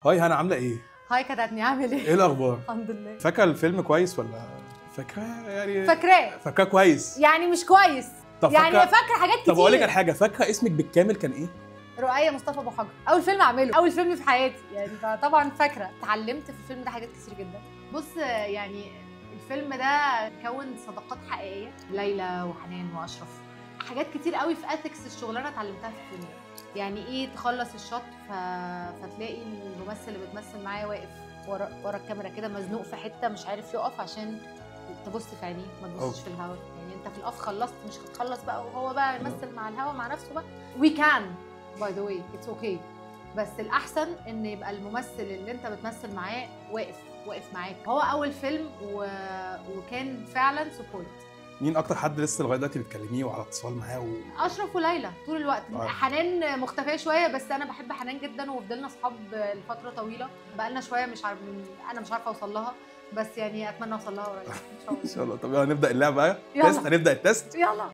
هاي هنا عامله ايه؟ هاي كتاتني عامل ايه؟ ايه الاخبار؟ الحمد لله. فاكره الفيلم كويس ولا فاكراه يعني؟ فاكراه كويس يعني مش كويس. طب يعني فاكره حاجات كتير. طب اقول لك على حاجه، فاكره اسمك بالكامل كان ايه؟ رؤية مصطفى ابو حجر، اول فيلم اعمله، اول فيلم في حياتي يعني، فطبعا فاكره. اتعلمت في الفيلم ده حاجات كتير جدا. بص يعني الفيلم ده كون صداقات حقيقيه، ليلى وحنان واشرف، حاجات كتير قوي في اثكس الشغلانه اتعلمتها في الفيلم ده. يعني ايه تخلص الشوت فتلاقي الممثل اللي بتمثل معاه واقف ورا الكاميرا كده، مزنوق في حته مش عارف يقف عشان تبص في عينيه، ما تبصش في الهواء. يعني انت في الاف خلصت، مش هتخلص بقى وهو بقى يمثل مع الهواء مع نفسه بقى. وي كان باي ذا واي اتس اوكي، بس الاحسن ان يبقى الممثل اللي انت بتمثل معاه واقف معاك. هو اول فيلم وكان فعلا سبورت. مين اكتر حد لسه لغايه دلوقتي بتكلميه وعلى اتصال معاه اشرف وليلى طول الوقت. حنان مختفيه شويه، بس انا بحب حنان جدا وفضلنا اصحاب لفتره طويله. بقالنا شويه مش عارف، انا مش عارفه اوصل لها، بس يعني اتمنى اوصل لها قريب ان شاء الله. ان شاء الله. طب يلا نبدا اللعبه بقى. يلا. هنبدا التست. يلا.